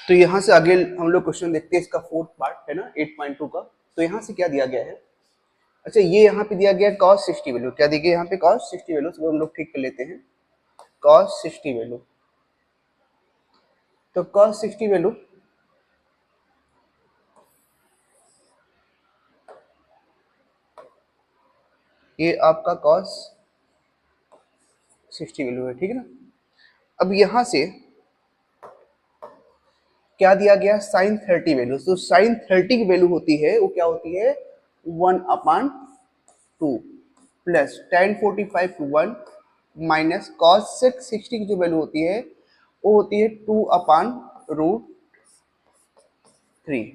तो यहाँ से आगे हम लोग क्वेश्चन देखते हैं, इसका फोर्थ पार्ट है ना 8.2 का। तो यहाँ से क्या दिया गया है, अच्छा ये यहाँ पे दिया गया है cos 60 वैल्यू, क्या दी गई यहाँ पे cos 60 वैल्यू, वो हम लोग ठीक कर लेते हैं cos 60 वैल्यू। तो cos 60 वैल्यू ये आपका cos 60 वैल्यू है, ठीक है ना। अब यहाँ से क्या दिया गया, sin 30 वैल्यू। तो sin 30 की वैल्यू होती है, वो क्या होती है 1/2 प्लस tan 45 1 माइनस cos 60 की जो वैल्यू होती है वो होती है 2/√3।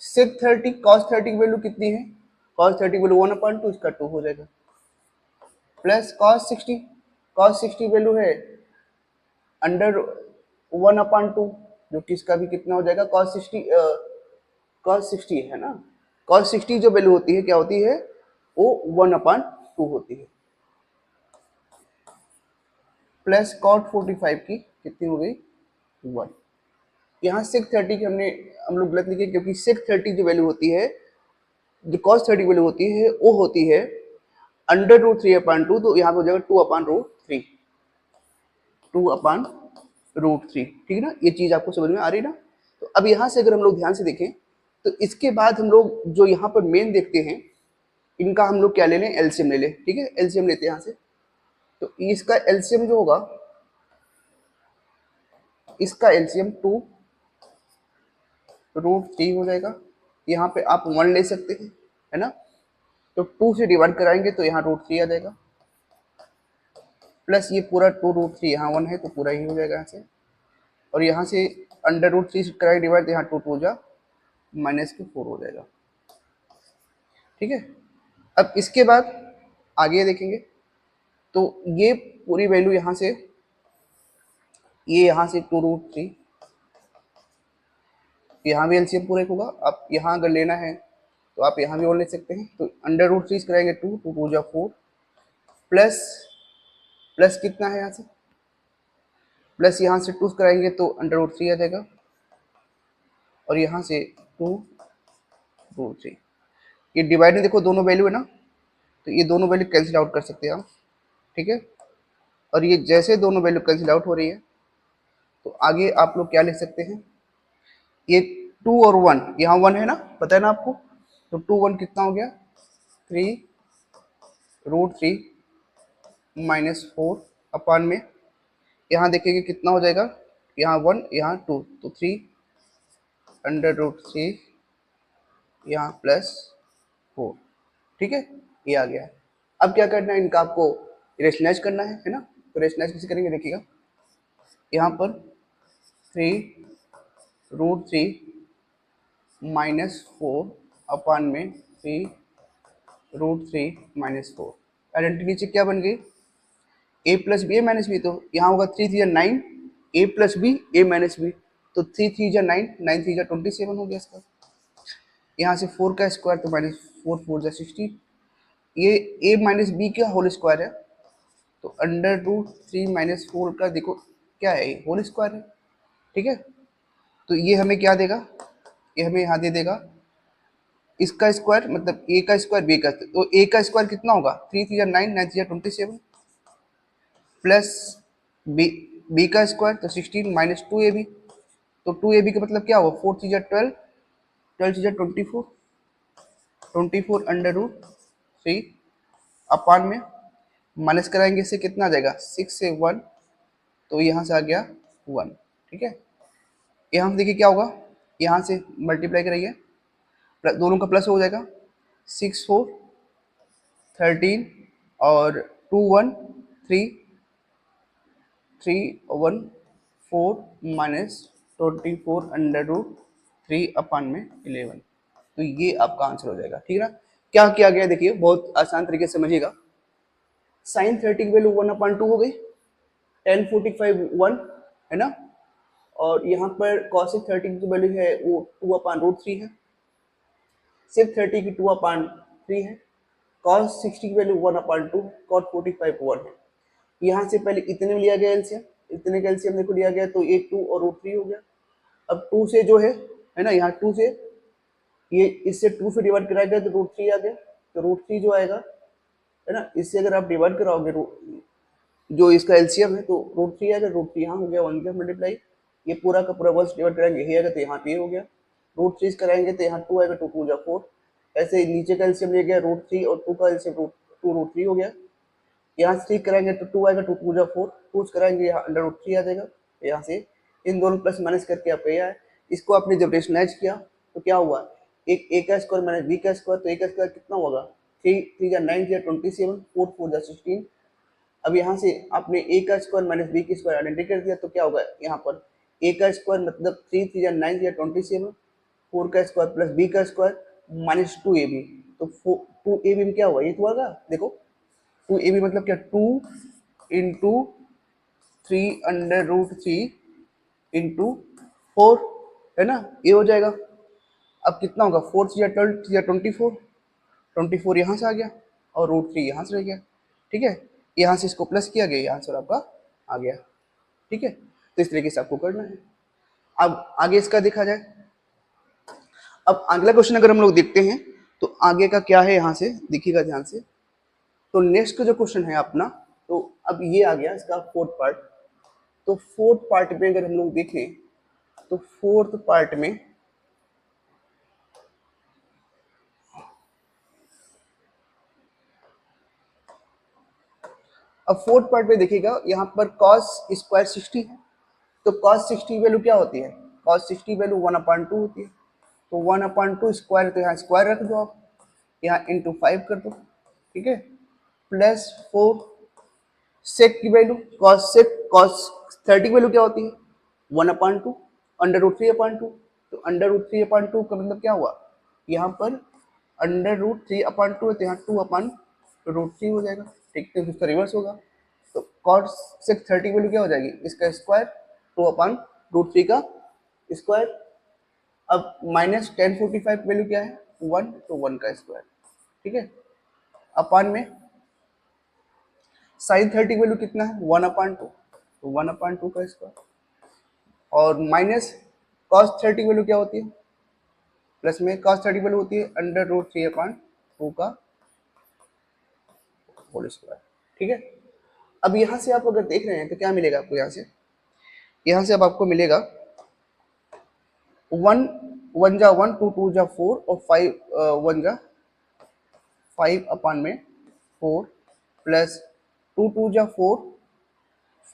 sec 30 cos 30 की वैल्यू कितनी है, cos 30 की वैल्यू 1/2, इसका 2 हो जाएगा, प्लस cos 60 वैल्यू है अंडर 1/2, जो कि इसका भी कितना हो जाएगा cos 60 है ना। cos 60 जो वैल्यू होती है क्या होती है, वो 1/2 होती है, प्लस cot 45 की कितनी हो गई 1। यहाँ sec 30 की हम लोग गलत लिखे, क्योंकि sec 30 जो वैल्यू होती है, जो cos 30 वैल्यू होती है वो होती है √3/2, तो यहाँ पे हो जाएगा 2/√3, 2/√3, ठीक है ना। ये चीज आपको समझ में आ रही है ना। तो अब यहाँ से अगर हम लोग ध्यान से देखें तो इसके बाद हम लोग जो यहाँ पर मेन देखते हैं, इनका हम लोग क्या ले लें, एलसीएम ले लें, ठीक है। एलसीएम लेते हैं यहाँ से, तो इसका एलसीएम जो होगा, इसका एलसीएम 2√3 हो जाएगा। यहाँ पे आप 1 ले सकते हैं, है ना। तो 2 से डिवाइड कराएंगे तो यहाँ √3 आ जाएगा, प्लस ये पूरा 2√3 यहाँ 1 है तो पूरा ही हो जाएगा यहाँ से, और यहाँ से अंडर√3 से कराएंगे डिवाइड, तो यहाँ 2 जा माइनस के 4 हो जाएगा, ठीक है। अब इसके बाद आगे देखेंगे तो ये पूरी वैल्यू यहाँ से, ये यहाँ से 2√3, यहाँ भी एलसीएम पूरा होगा। आप यहाँ अगर लेना है तो आप यहाँ भी और ले सकते हैं, तो अंडर√3 कराएंगे 2, 2 जा 4, प्लस कितना है यहाँ से, प्लस यहाँ से 2 कराएंगे तो अंडर√3 आ जाएगा, और यहाँ से 2√3, ये डिवाइड में देखो दोनों वैल्यू है ना, तो ये दोनों वैल्यू कैंसिल आउट कर सकते हैं हम, ठीक है। और ये जैसे दोनों वैल्यू कैंसिल आउट हो रही है तो आगे आप लोग क्या लिख सकते हैं, ये 2 और 1, यहाँ 1 है ना, पता है ना आपको, तो 2 1 कितना हो गया 3√3 माइनस 4 अपान में, यहाँ देखेंगे कितना हो जाएगा, यहाँ 1 यहाँ 2, तो 3√3 यहाँ प्लस 4, ठीक है, ये आ गया है। अब क्या करना है, इनका आपको रेशनलाइज करना है ना। तो रेशनलाइज कैसे करेंगे देखिएगा, यहाँ पर 3√3 माइनस 4 अपान में 3√3 माइनस 4, आइडेंटिटी नीचे क्या बन गई, a plus B A minus B, तो यहाँ होगा 3 3 9, a plus B A minus B, तो 3 3 9, 9 3 27 हो गया इसका। यहाँ से 4 का स्क्वायर तो माइनस 4 4 16, ये a माइनस बी का होल स्क्वायर है, तो अंडर√3 माइनस 4 का देखो क्या है, ये होल स्क्वायर है, ठीक है। तो ये हमें क्या देगा, ये हमें यहाँ दे देगा इसका स्क्वायर, मतलब a का स्क्वायर b का, तो a का स्क्वायर कितना होगा 3 3 9, 9 3 27, प्लस बी का स्क्वायर तो 16 माइनस 2ab, तो 2ab का मतलब क्या होगा 4 3 12, 12 24, 24 अंडर√3 अपान में माइनस कराएंगे इससे कितना आ जाएगा 6 से 1, तो यहाँ से आ गया 1, ठीक है। यहाँ से देखिए क्या होगा, यहाँ से मल्टीप्लाई कराइए, दोनों का प्लस हो जाएगा, 6 4 13 और 2 1 3 3 1 4 माइनस 24 अंडर√3 अपान में 11, तो ये आपका आंसर हो जाएगा, ठीक है ना। क्या किया गया देखिए, बहुत आसान तरीके से समझिएगा। sin 30 की वैल्यू 1/2 हो गई, tan 45 1 है ना, और यहाँ पर cos 30 की जो वैल्यू है वो 2/√3 है, sec 30 की 2/3 है, cos 60 की वैल्यू 1/2, cot 45 1 है। यहाँ से पहले इतने में लिया गया एलसीएम, इतने का एलसीएम देखो लिया गया, तो ये 2 और √3 हो गया, अब 2 से जो है ना, यहाँ 2 से ये इससे 2 से डिवाइड कराया गया तो √3 आ गया, तो √3 जो आएगा है ना, इससे अगर आप डिवाइड कराओगे जो इसका एलसीएम है तो √3 आएगा, √3 यहाँ हो गया 1 के मल्टीप्लाई, ये पूरा का पूरा वर्स डिवाइड कराएंगे ये आएगा तो यहाँ पे हो गया, √3 कराएंगे तो यहाँ 2 आएगा, 2 2 जा 4, ऐसे नीचे का एलसीएम ले गया √3 और 2 का एलसीएम 2 √3 हो गया, यहाँ से 3 कराएंगे तो 2 आएगा, 2 2 जा 4, 2 कराएंगे यहाँ अंडर √3 आ जाएगा, यहाँ से इन दोनों प्लस माइनस करके आपका यह है, इसको आपने जब रेशनलाइज किया तो क्या हुआ, एक ए का स्क्वायर माइनस बी का स्क्वायर, तो ए का स्क्वायर कितना होगा 3 3 जा 9 जा 27, 4 4 जा 16। अब यहाँ से आपने ए का स्क्वायर माइनस बी की स्क्वायर आइडेंटिटी कर दिया तो क्या होगा, यहाँ पर ए का स्क्वायर मतलब 3 3 जा 9 जा 27, 4 का स्क्वायर प्लस बी का स्क्वायर माइनस 2ab, तो 2ab में क्या हुआ, ये तो होगा, देखो 2ab मतलब क्या, 2 इंटू 3 अंडर √3 इंटू 4 है ना, ये हो जाएगा। अब कितना होगा, 4 या 12 या 24, 24 यहाँ से आ गया और √3 यहाँ से रह गया, ठीक है, यहाँ से इसको प्लस किया गया, आंसर आपका आ गया, ठीक है। तो इस तरीके से आपको करना है। अब आगे इसका देखा जाए, अब अगला क्वेश्चन अगर हम लोग देखते हैं तो आगे का क्या है, यहाँ से देखिएगा ध्यान से। तो नेक्स्ट का जो क्वेश्चन है अपना, तो अब ये आ गया इसका फोर्थ पार्ट। तो फोर्थ पार्ट में अगर हम लोग देखें तो फोर्थ पार्ट में अब फोर्थ पार्ट में देखिएगा, यहाँ पर cos स्क्वायर 60 है, तो cos 60 वैल्यू क्या होती है, cos 60 वैल्यू 1/2 होती है, तो 1/2 स्क्वायर, तो यहाँ स्क्वायर रख दो आप, यहाँ इंटू 5 कर दो, ठीक है, प्लस 4 सेक की वैल्यू, cos 30 वैल्यू क्या होती है 1/2 अंडर √3/2, तो अंडर √3/2 का मतलब क्या हुआ, यहाँ पर अंडर √3/2 है तो यहाँ 2/√3 हो जाएगा, ठीक है, इसका रिवर्स होगा, तो cos सेक 30 वैल्यू क्या हो जाएगी, इसका स्क्वायर 2/√3 का स्क्वायर। अब माइनस 1045 वैल्यू क्या है 1, तो 1 का स्क्वायर, ठीक है, अपान में साइन 30 वैल्यू कितना है 1/2, तो 1/2 का स्क्वायर, और माइनस cos 30 वैल्यू क्या होती है, प्लस में cos 30 वैल्यू होती है अंडर √3/2 का होल स्क्वायर, ठीक है। अब यहाँ से आप अगर देख रहे हैं तो क्या मिलेगा आपको, यहाँ से अब आपको मिलेगा 1 1 जा 1, 2 2 जा 4 और 5 1 जा 5/4 प्लस 2 2 जा 4,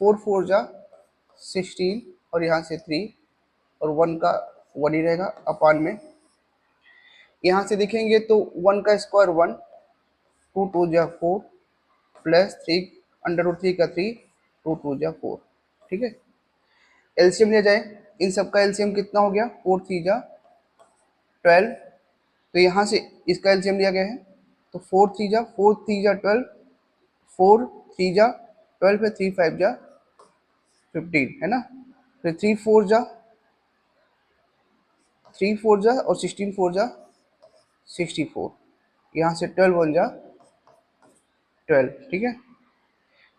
4 4 जा 16 और यहाँ से 3 और 1 का 1 ही रहेगा, अपान में यहाँ से देखेंगे तो 1 का स्क्वायर 1, 2 2 जा 4 प्लस 3 अंडर √3 का 3, 2 2 जा 4, ठीक है। एलसीएम लिया जाए, इन सब का एलसीएम कितना हो गया 4 3 जा 12, तो यहाँ से इसका एलसीएम लिया गया है, तो 4 3 जा 12, 4 3 जा 12 है, 3 5 जा 15 है ना, फिर 3 4 जा और 16 4 जा 64, यहाँ से 12 1 जा 12, ठीक है।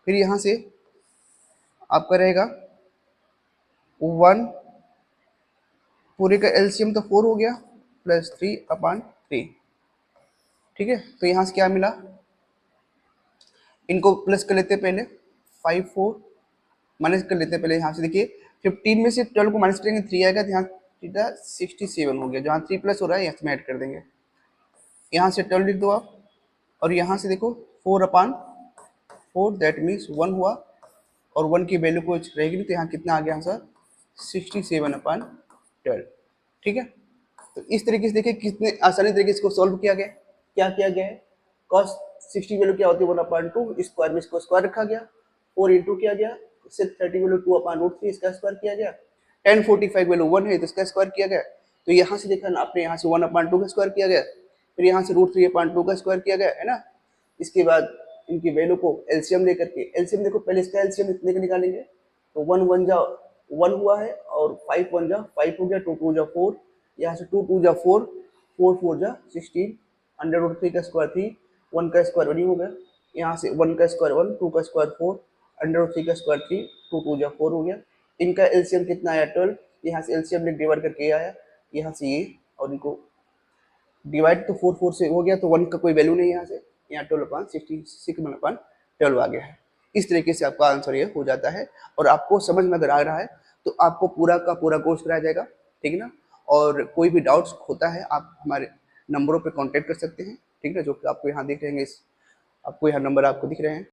फिर यहाँ से आपका रहेगा 1, पूरे का एलसीएम तो 4 हो गया प्लस 3/3, ठीक है। तो यहाँ से क्या मिला, इनको प्लस कर लेते पहले, 5 4 माइनस कर लेते पहले, यहाँ से देखिए 15 में से 12 को माइनस करेंगे 3 आएगा, तो यहाँ सीधा 67 हो गया, जहाँ 3 प्लस हो रहा है यहाँ से ऐड कर देंगे, यहाँ से 12 लिख दो आप, और यहाँ से देखो 4/4 दैट मीन्स 1 हुआ, और 1 की वैल्यू कुछ रहेगी नहीं, तो यहाँ कितना आ गया आंसर 67/12, ठीक है। तो इस तरीके से देखिए कितने आसानी तरीके से इसको सॉल्व किया गया, क्या किया गया है, cos 60 वैल्यू क्या होती है 1/2, स्क्वायर में इसको स्क्वायर रखा गया, 4 इंटू किया गया, sec 30 वैल्यू 2/√3 इसका स्क्वायर किया गया, 1045 वैल्यू 1 है तो इसका स्क्वायर किया गया, तो यहाँ से देखा ना आपने, यहाँ से 1/2 का स्क्वायर किया गया, फिर यहाँ से √3/2 का स्क्वायर किया गया है ना। इसके बाद इनकी वैल्यू को एलसीएम लेकर के, एलसीएम देखो पहले इसका एलसीएम इतने का निकालेंगे, तो 1 1 जा 1 हुआ है और 5 1 जा 5 हो गया, 2 2 जा 4, यहाँ से 2 2 जा 4, 4 4 जा 16, अंडर √3 का स्क्वायर 3, 1 का स्क्वायर 1 हो गया, यहाँ से 1 का स्क्वायर 1, 2 का स्क्वायर 4, अंडर √3 का स्क्वायर 3, 2 2 जा 4 हो गया, इनका एलसीएम कितना आया 12, यहाँ से एलसीएम ने डिवाइड करके ये आया, यहाँ से ये, और इनको डिवाइड तो 4 से हो गया, तो 1 का कोई वैल्यू नहीं है यहाँ से, यहाँ 12/66/12 आ गया है। इस तरीके से आपका आंसर ये हो जाता है। और आपको समझ में अगर आ रहा है तो आपको पूरा का पूरा कोर्स कराया जाएगा, ठीक है ना। और कोई भी डाउट्स होता है आप हमारे नंबरों पे कांटेक्ट कर सकते हैं, ठीक है, जो कि आपको यहाँ दिख रहे हैं, आपको यहाँ नंबर आपको दिख रहे हैं।